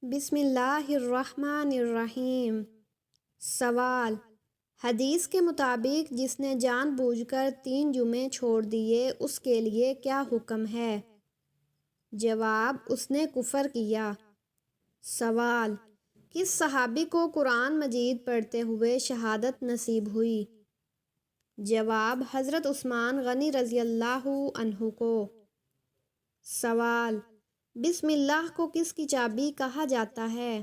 بسم اللہ الرحمن الرحیم۔ سوال: حدیث کے مطابق جس نے جان بوجھ کر 3 جمعے چھوڑ دیے اس کے لیے کیا حکم ہے؟ جواب: اس نے کفر کیا۔ سوال: کس صحابی کو قرآن مجید پڑھتے ہوئے شہادت نصیب ہوئی؟ جواب: حضرت عثمان غنی رضی اللہ عنہ کو۔ سوال: بسم اللہ کو کس کی چابی کہا جاتا ہے؟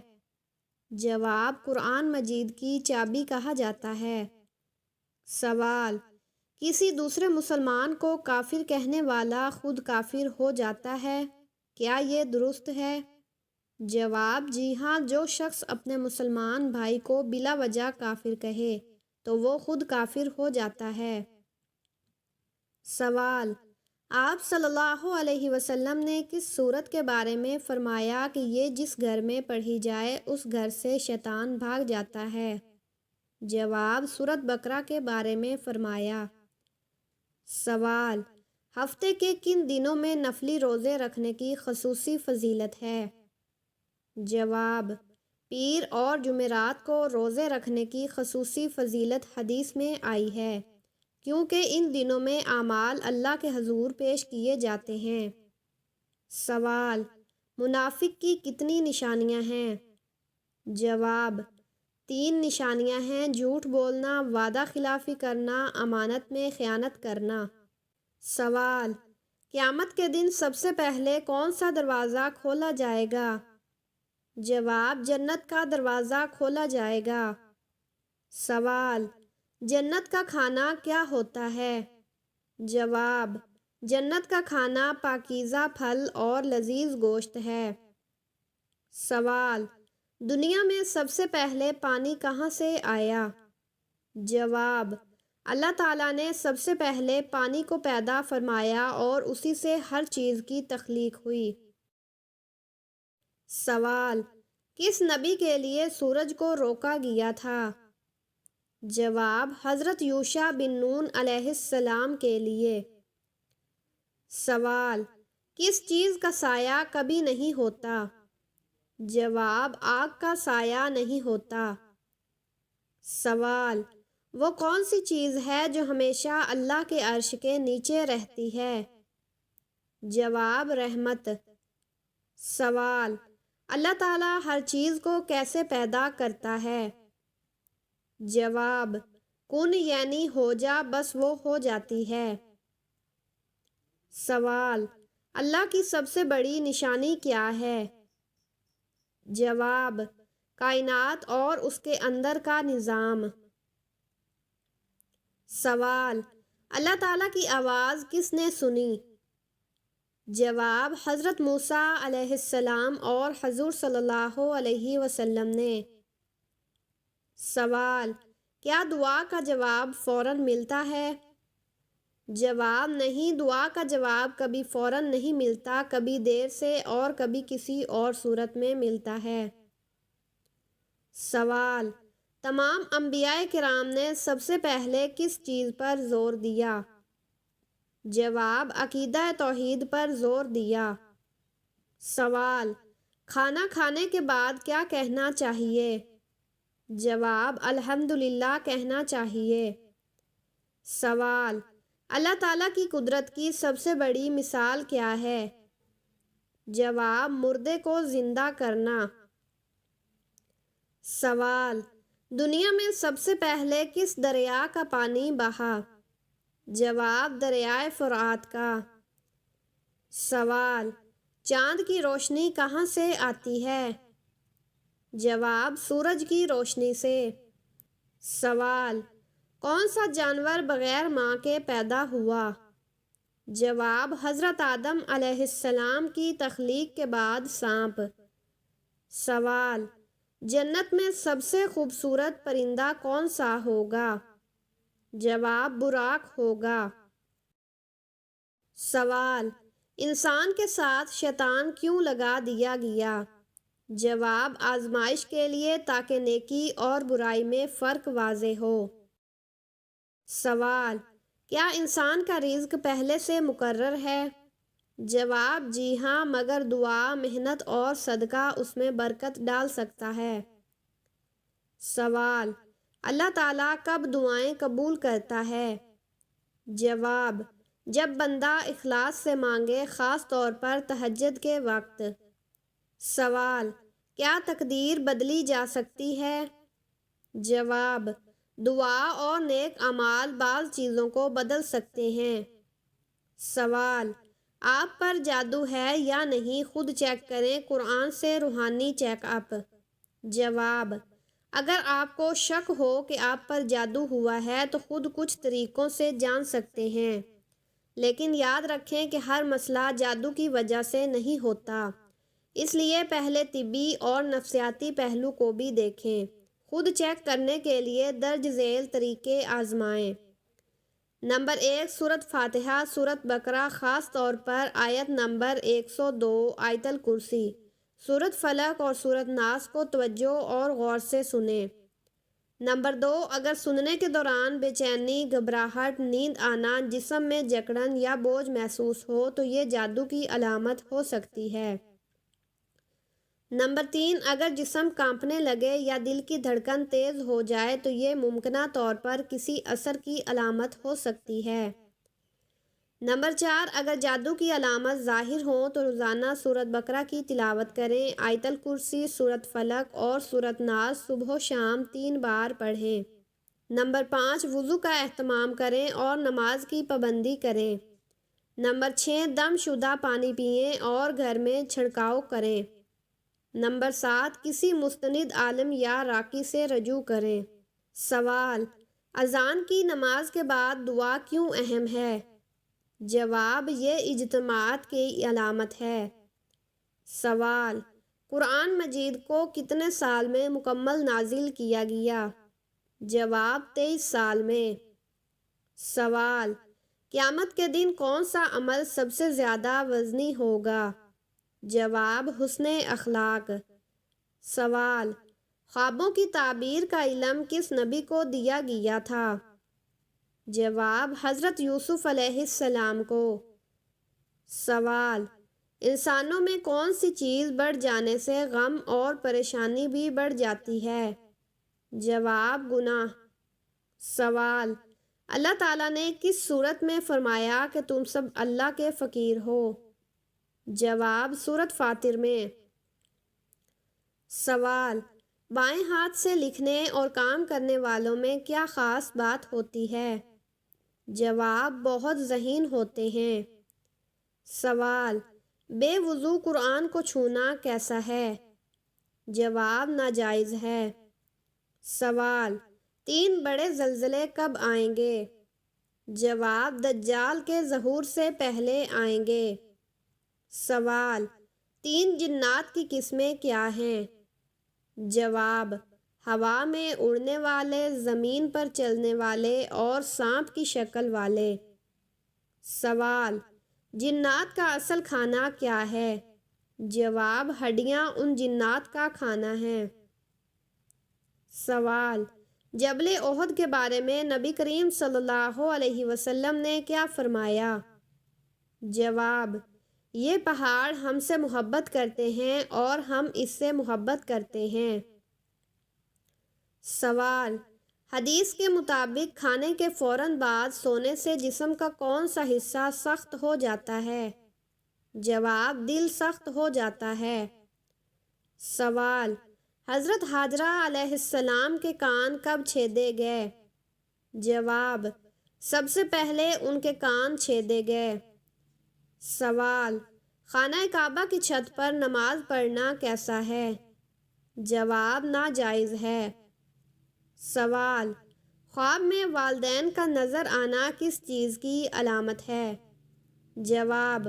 جواب: قرآن مجید کی چابی کہا جاتا ہے۔ سوال: کسی دوسرے مسلمان کو کافر کہنے والا خود کافر ہو جاتا ہے، کیا یہ درست ہے؟ جواب: جی ہاں، جو شخص اپنے مسلمان بھائی کو بلا وجہ کافر کہے تو وہ خود کافر ہو جاتا ہے۔ سوال: آپ صلی اللہ علیہ وسلم نے کس سورت کے بارے میں فرمایا کہ یہ جس گھر میں پڑھی جائے اس گھر سے شیطان بھاگ جاتا ہے؟ جواب: سورت بقرہ کے بارے میں فرمایا۔ سوال: ہفتے کے کن دنوں میں نفلی روزے رکھنے کی خصوصی فضیلت ہے؟ جواب: پیر اور جمعرات کو روزے رکھنے کی خصوصی فضیلت حدیث میں آئی ہے، کیونکہ ان دنوں میں اعمال اللہ کے حضور پیش کیے جاتے ہیں۔ سوال: منافق کی کتنی نشانیاں ہیں؟ جواب: 3 نشانیاں ہیں: جھوٹ بولنا، وعدہ خلافی کرنا، امانت میں خیانت کرنا۔ سوال: قیامت کے دن سب سے پہلے کون سا دروازہ کھولا جائے گا؟ جواب: جنت کا دروازہ کھولا جائے گا۔ سوال: جنت کا کھانا کیا ہوتا ہے؟ جواب: جنت کا کھانا پاکیزہ پھل اور لذیذ گوشت ہے۔ سوال: دنیا میں سب سے پہلے پانی کہاں سے آیا؟ جواب: اللہ تعالیٰ نے سب سے پہلے پانی کو پیدا فرمایا اور اسی سے ہر چیز کی تخلیق ہوئی۔ سوال: کس نبی کے لیے سورج کو روکا گیا تھا؟ جواب: حضرت یوشع بن نون علیہ السلام کے لیے۔ سوال: کس چیز کا سایہ کبھی نہیں ہوتا؟ جواب: آگ کا سایہ نہیں ہوتا۔ سوال: وہ کون سی چیز ہے جو ہمیشہ اللہ کے عرش کے نیچے رہتی ہے؟ جواب: رحمت۔ سوال: اللہ تعالیٰ ہر چیز کو کیسے پیدا کرتا ہے؟ جواب: کن یعنی ہو جا، بس وہ ہو جاتی ہے۔ سوال: اللہ کی سب سے بڑی نشانی کیا ہے؟ جواب: کائنات اور اس کے اندر کا نظام۔ سوال: اللہ تعالیٰ کی آواز کس نے سنی؟ جواب: حضرت موسیٰ علیہ السلام اور حضور صلی اللہ علیہ وسلم نے۔ سوال: کیا دعا کا جواب فوراً ملتا ہے؟ جواب: نہیں، دعا کا جواب کبھی فوراً نہیں ملتا، کبھی دیر سے اور کبھی کسی اور صورت میں ملتا ہے۔ سوال: تمام انبیاء کرام نے سب سے پہلے کس چیز پر زور دیا؟ جواب: عقیدہ توحید پر زور دیا۔ سوال: کھانا کھانے کے بعد کیا کہنا چاہیے؟ جواب: الحمدللہ کہنا چاہیے۔ سوال: اللہ تعالیٰ کی قدرت کی سب سے بڑی مثال کیا ہے؟ جواب: مردے کو زندہ کرنا۔ سوال: دنیا میں سب سے پہلے کس دریا کا پانی بہا؟ جواب: دریائے فرات کا۔ سوال: چاند کی روشنی کہاں سے آتی ہے؟ جواب: سورج کی روشنی سے۔ سوال: کون سا جانور بغیر ماں کے پیدا ہوا؟ جواب: حضرت آدم علیہ السلام کی تخلیق کے بعد سانپ۔ سوال: جنت میں سب سے خوبصورت پرندہ کون سا ہوگا؟ جواب: براق ہوگا۔ سوال: انسان کے ساتھ شیطان کیوں لگا دیا گیا؟ جواب: آزمائش کے لیے تاکہ نیکی اور برائی میں فرق واضح ہو۔ سوال: کیا انسان کا رزق پہلے سے مقرر ہے؟ جواب: جی ہاں، مگر دعا، محنت اور صدقہ اس میں برکت ڈال سکتا ہے۔ سوال: اللہ تعالیٰ کب دعائیں قبول کرتا ہے؟ جواب: جب بندہ اخلاص سے مانگے، خاص طور پر تہجد کے وقت۔ سوال: کیا تقدیر بدلی جا سکتی ہے؟ جواب: دعا اور نیک اعمال بعض چیزوں کو بدل سکتے ہیں۔ سوال: آپ پر جادو ہے یا نہیں، خود چیک کریں، قرآن سے روحانی چیک اپ۔ جواب: اگر آپ کو شک ہو کہ آپ پر جادو ہوا ہے تو خود کچھ طریقوں سے جان سکتے ہیں، لیکن یاد رکھیں کہ ہر مسئلہ جادو کی وجہ سے نہیں ہوتا، اس لیے پہلے طبی اور نفسیاتی پہلو کو بھی دیکھیں۔ خود چیک کرنے کے لیے درج ذیل طریقے آزمائیں۔ نمبر 1، سورۃ فاتحہ، سورۃ بقرہ، خاص طور پر آیت نمبر 102، آیت الکرسی، سورۃ فلق اور سورۃ ناس کو توجہ اور غور سے سنیں۔ نمبر 2، اگر سننے کے دوران بے چینی، گھبراہٹ، نیند آنا، جسم میں جکڑن یا بوجھ محسوس ہو تو یہ جادو کی علامت ہو سکتی ہے۔ نمبر 3، اگر جسم کانپنے لگے یا دل کی دھڑکن تیز ہو جائے تو یہ ممکنہ طور پر کسی اثر کی علامت ہو سکتی ہے۔ نمبر 4، اگر جادو کی علامت ظاہر ہوں تو روزانہ سورۃ بقرہ کی تلاوت کریں، آیت الکرسی، سورۃ فلق اور سورۃ ناس صبح و شام 3 بار پڑھیں۔ نمبر 5، وضو کا اہتمام کریں اور نماز کی پابندی کریں۔ نمبر 6، دم شدہ پانی پئیں اور گھر میں چھڑکاؤ کریں۔ نمبر 7، کسی مستند عالم یا راقی سے رجوع کریں۔ سوال: اذان کی نماز کے بعد دعا کیوں اہم ہے؟ جواب: یہ اجتماعات کی علامت ہے۔ سوال: قرآن مجید کو کتنے سال میں مکمل نازل کیا گیا؟ جواب: 23 سال میں۔ سوال: قیامت کے دن کون سا عمل سب سے زیادہ وزنی ہوگا؟ جواب: حسن اخلاق۔ سوال: خوابوں کی تعبیر کا علم کس نبی کو دیا گیا تھا؟ جواب: حضرت یوسف علیہ السلام کو۔ سوال: انسانوں میں کون سی چیز بڑھ جانے سے غم اور پریشانی بھی بڑھ جاتی ہے؟ جواب: گناہ۔ سوال: اللہ تعالیٰ نے کس صورت میں فرمایا کہ تم سب اللہ کے فقیر ہو؟ جواب: سورۃ فاطر میں۔ سوال: بائیں ہاتھ سے لکھنے اور کام کرنے والوں میں کیا خاص بات ہوتی ہے؟ جواب: بہت ذہین ہوتے ہیں۔ سوال: بے وضو قرآن کو چھونا کیسا ہے؟ جواب: ناجائز ہے۔ سوال: 3 بڑے زلزلے کب آئیں گے؟ جواب: دجال کے ظہور سے پہلے آئیں گے۔ سوال: 3 جنات کی قسمیں کیا ہیں؟ جواب: ہوا میں اڑنے والے، زمین پر چلنے والے اور سانپ کی شکل والے۔ سوال: جنات کا اصل کھانا کیا ہے؟ جواب: ہڈیاں ان جنات کا کھانا ہے۔ سوال: جبل احد کے بارے میں نبی کریم صلی اللہ علیہ وسلم نے کیا فرمایا؟ جواب: یہ پہاڑ ہم سے محبت کرتے ہیں اور ہم اس سے محبت کرتے ہیں۔ سوال: حدیث کے مطابق کھانے کے فوراً بعد سونے سے جسم کا کون سا حصہ سخت ہو جاتا ہے؟ جواب: دل سخت ہو جاتا ہے۔ سوال: حضرت ہاجرہ علیہ السلام کے کان کب چھیدے گئے؟ جواب: سب سے پہلے ان کے کان چھیدے گئے۔ سوال: خانہ کعبہ کی چھت پر نماز پڑھنا کیسا ہے؟ جواب: ناجائز ہے۔ سوال: خواب میں والدین کا نظر آنا کس چیز کی علامت ہے؟ جواب: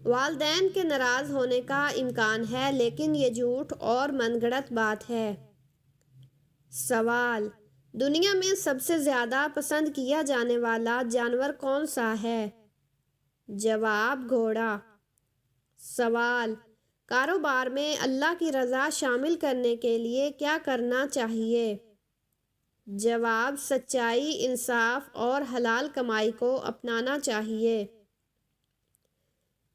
والدین کے ناراض ہونے کا امکان ہے، لیکن یہ جھوٹ اور من گھڑت بات ہے۔ سوال: دنیا میں سب سے زیادہ پسند کیا جانے والا جانور کون سا ہے؟ جواب: گھوڑا۔ سوال: کاروبار میں اللہ کی رضا شامل کرنے کے لیے کیا کرنا چاہیے؟ جواب: سچائی، انصاف اور حلال کمائی کو اپنانا چاہیے۔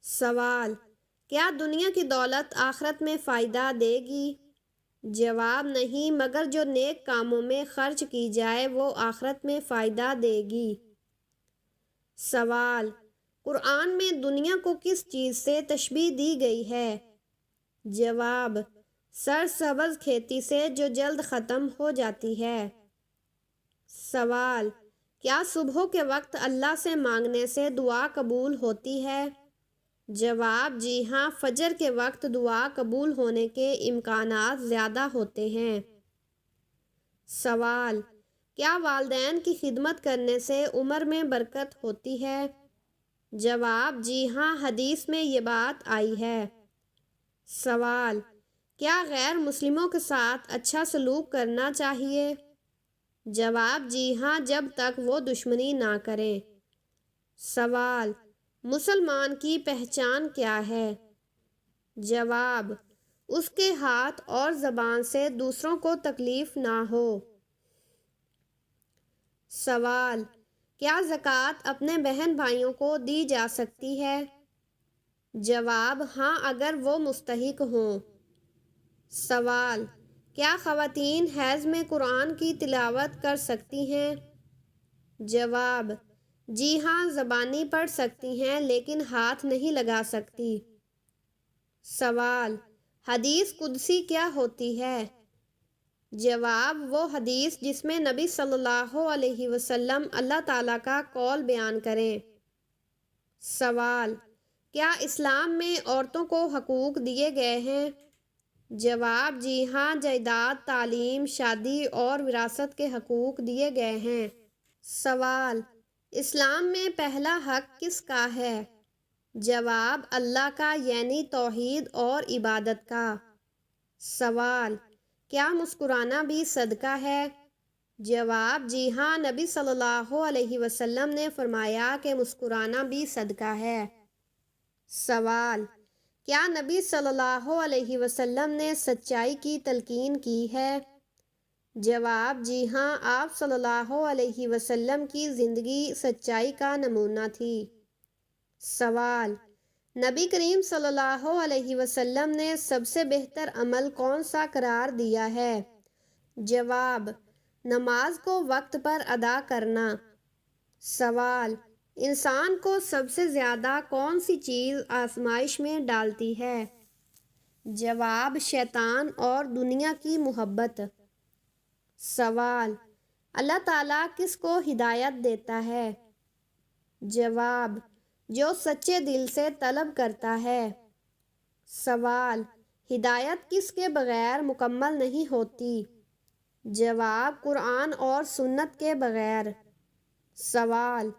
سوال: کیا دنیا کی دولت آخرت میں فائدہ دے گی؟ جواب: نہیں، مگر جو نیک کاموں میں خرچ کی جائے وہ آخرت میں فائدہ دے گی۔ سوال: قرآن میں دنیا کو کس چیز سے تشبیہ دی گئی ہے؟ جواب: سرسبز کھیتی سے جو جلد ختم ہو جاتی ہے۔ سوال: کیا صبح کے وقت اللہ سے مانگنے سے دعا قبول ہوتی ہے؟ جواب: جی ہاں، فجر کے وقت دعا قبول ہونے کے امکانات زیادہ ہوتے ہیں۔ سوال: کیا والدین کی خدمت کرنے سے عمر میں برکت ہوتی ہے؟ جواب: جی ہاں، حدیث میں یہ بات آئی ہے۔ سوال: کیا غیر مسلموں کے ساتھ اچھا سلوک کرنا چاہیے؟ جواب: جی ہاں، جب تک وہ دشمنی نہ کریں۔ سوال: مسلمان کی پہچان کیا ہے؟ جواب: اس کے ہاتھ اور زبان سے دوسروں کو تکلیف نہ ہو۔ سوال: کیا زکوٰۃ اپنے بہن بھائیوں کو دی جا سکتی ہے؟ جواب: ہاں، اگر وہ مستحق ہوں۔ سوال: کیا خواتین حیض میں قرآن کی تلاوت کر سکتی ہیں؟ جواب: جی ہاں، زبانی پڑھ سکتی ہیں لیکن ہاتھ نہیں لگا سکتی۔ سوال: حدیث قدسی کیا ہوتی ہے؟ جواب: وہ حدیث جس میں نبی صلی اللہ علیہ وسلم اللہ تعالیٰ کا قول بیان کریں۔ سوال: کیا اسلام میں عورتوں کو حقوق دیے گئے ہیں؟ جواب: جی ہاں، جائیداد، تعلیم، شادی اور وراثت کے حقوق دیے گئے ہیں۔ سوال: اسلام میں پہلا حق کس کا ہے؟ جواب: اللہ کا، یعنی توحید اور عبادت کا۔ سوال: کیا مسکرانا بھی صدقہ ہے؟ جواب: جی ہاں، نبی صلی اللہ علیہ وسلم نے فرمایا کہ مسکرانا بھی صدقہ ہے۔ سوال: کیا نبی صلی اللہ علیہ وسلم نے سچائی کی تلقین کی ہے؟ جواب: جی ہاں، آپ صلی اللہ علیہ وسلم کی زندگی سچائی کا نمونہ تھی۔ سوال: نبی کریم صلی اللہ علیہ وسلم نے سب سے بہتر عمل کون سا قرار دیا ہے؟ جواب: نماز کو وقت پر ادا کرنا۔ سوال: انسان کو سب سے زیادہ کون سی چیز آزمائش میں ڈالتی ہے؟ جواب: شیطان اور دنیا کی محبت۔ سوال: اللہ تعالیٰ کس کو ہدایت دیتا ہے؟ جواب: جو سچے دل سے طلب کرتا ہے۔ سوال: ہدایت کس کے بغیر مکمل نہیں ہوتی؟ جواب: قرآن اور سنت کے بغیر۔ سوال: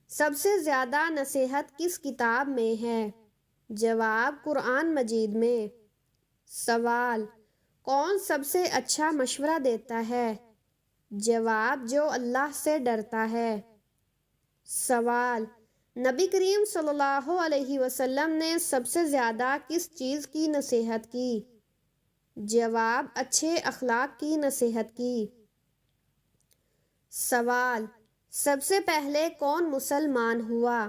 سب سے زیادہ نصیحت کس کتاب میں ہے؟ جواب: قرآن مجید میں۔ سوال: کون سب سے اچھا مشورہ دیتا ہے؟ جواب: جو اللہ سے ڈرتا ہے۔ سوال: نبی کریم صلی اللہ علیہ وسلم نے سب سے زیادہ کس چیز کی نصیحت کی؟ جواب: اچھے اخلاق کی نصیحت کی۔ سوال: سب سے پہلے کون مسلمان ہوا؟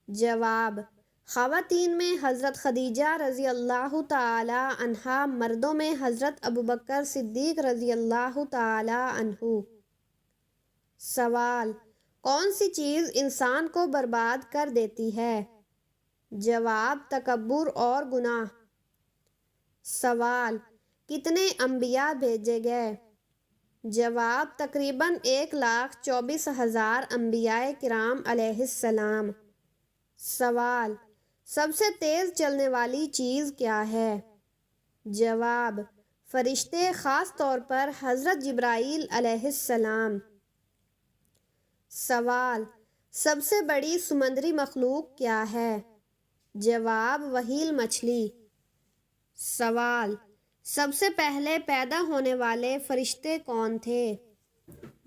جواب: خواتین میں حضرت خدیجہ رضی اللہ تعالی عنہا، مردوں میں حضرت ابوبکر صدیق رضی اللہ تعالی عنہ۔ سوال: کون سی چیز انسان کو برباد کر دیتی ہے؟ جواب: تکبر اور گناہ۔ سوال: کتنے انبیاء بھیجے گئے؟ جواب: تقریباً 1,24,000 انبیاء کرام علیہ السلام۔ سوال: سب سے تیز چلنے والی چیز کیا ہے؟ جواب: فرشتے، خاص طور پر حضرت جبرائیل علیہ السلام۔ سوال: سب سے بڑی سمندری مخلوق کیا ہے؟ جواب: وہیل مچھلی۔ سوال: سب سے پہلے پیدا ہونے والے فرشتے کون تھے؟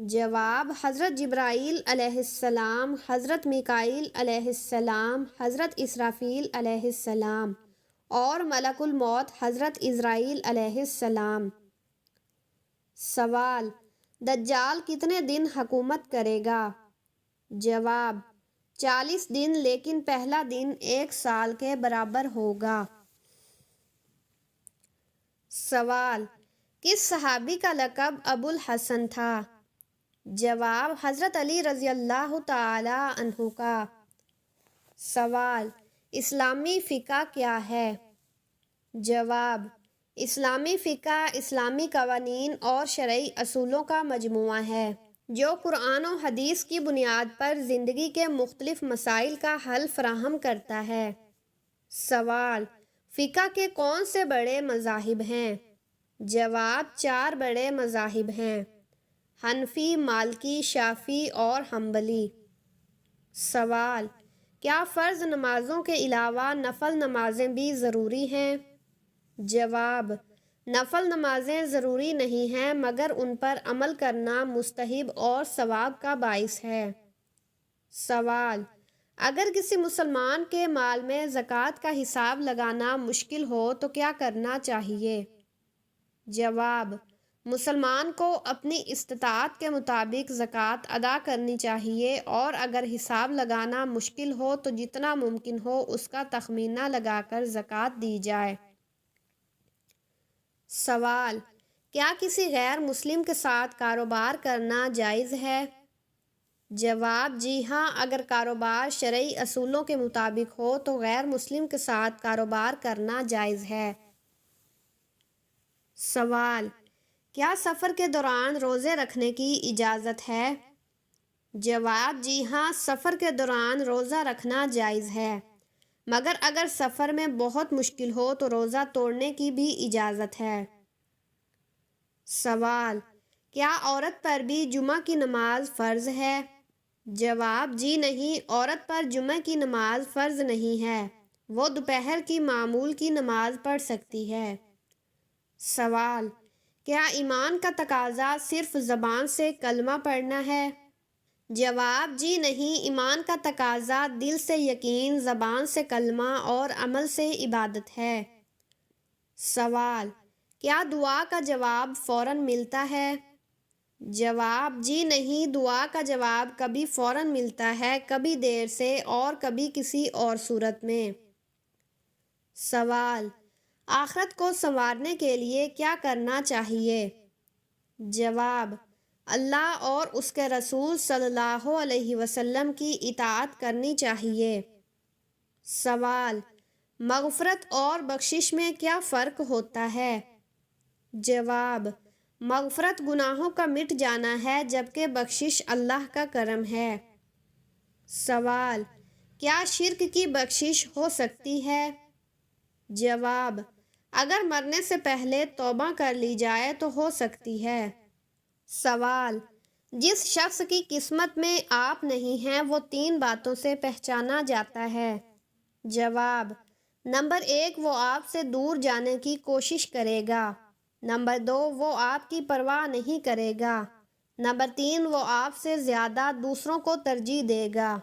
جواب: حضرت جبرائیل علیہ السلام، حضرت میکائیل علیہ السلام، حضرت اسرافیل علیہ السلام اور ملک الموت حضرت عزرائیل علیہ السلام۔ سوال: دجال کتنے دن حکومت کرے گا؟ جواب: 40 دن، لیکن پہلا دن 1 سال کے برابر ہوگا۔ سوال: کس صحابی کا لقب ابو الحسن تھا؟ جواب: حضرت علی رضی اللہ تعالی عنہ کا۔ سوال: اسلامی فقہ کیا ہے؟ جواب: اسلامی فقہ اسلامی قوانین اور شرعی اصولوں کا مجموعہ ہے جو قرآن و حدیث کی بنیاد پر زندگی کے مختلف مسائل کا حل فراہم کرتا ہے۔ سوال: فقہ کے کون سے بڑے مذاہب ہیں؟ جواب: 4 بڑے مذاہب ہیں: حنفی، مالکی، شافعی اور حنبلی۔ سوال: کیا فرض نمازوں کے علاوہ نفل نمازیں بھی ضروری ہیں؟ جواب: نفل نمازیں ضروری نہیں ہیں، مگر ان پر عمل کرنا مستحب اور ثواب کا باعث ہے۔ سوال: اگر کسی مسلمان کے مال میں زکوٰۃ کا حساب لگانا مشکل ہو تو کیا کرنا چاہیے؟ جواب: مسلمان کو اپنی استطاعت کے مطابق زکوٰۃ ادا کرنی چاہیے، اور اگر حساب لگانا مشکل ہو تو جتنا ممکن ہو اس کا تخمینہ لگا کر زکوٰۃ دی جائے۔ سوال: کیا کسی غیر مسلم کے ساتھ کاروبار کرنا جائز ہے؟ جواب: جی ہاں، اگر کاروبار شرعی اصولوں کے مطابق ہو تو غیر مسلم کے ساتھ کاروبار کرنا جائز ہے۔ سوال: کیا سفر کے دوران روزے رکھنے کی اجازت ہے؟ جواب: جی ہاں، سفر کے دوران روزہ رکھنا جائز ہے، مگر اگر سفر میں بہت مشکل ہو تو روزہ توڑنے کی بھی اجازت ہے۔ سوال: کیا عورت پر بھی جمعہ کی نماز فرض ہے؟ جواب: جی نہیں، عورت پر جمعہ کی نماز فرض نہیں ہے، وہ دوپہر کی معمول کی نماز پڑھ سکتی ہے۔ سوال: کیا ایمان کا تقاضا صرف زبان سے کلمہ پڑھنا ہے؟ جواب: جی نہیں، ایمان کا تقاضا دل سے یقین، زبان سے کلمہ اور عمل سے عبادت ہے۔ سوال: کیا دعا کا جواب فوراً ملتا ہے؟ جواب: جی نہیں، دعا کا جواب کبھی فوراً ملتا ہے، کبھی دیر سے اور کبھی کسی اور صورت میں۔ سوال: آخرت کو سنوارنے کے لیے کیا کرنا چاہیے؟ جواب: اللہ اور اس کے رسول صلی اللہ علیہ وسلم کی اطاعت کرنی چاہیے۔ سوال: مغفرت اور بخشش میں کیا فرق ہوتا ہے؟ جواب: مغفرت گناہوں کا مٹ جانا ہے، جبکہ بخشش اللہ کا کرم ہے۔ سوال: کیا شرک کی بخشش ہو سکتی ہے؟ جواب: اگر مرنے سے پہلے توبہ کر لی جائے تو ہو سکتی ہے۔ سوال: جس شخص کی قسمت میں آپ نہیں ہیں وہ 3 باتوں سے پہچانا جاتا ہے۔ جواب: نمبر 1، وہ آپ سے دور جانے کی کوشش کرے گا۔ نمبر 2، وہ آپ کی پرواہ نہیں کرے گا۔ نمبر 3، وہ آپ سے زیادہ دوسروں کو ترجیح دے گا۔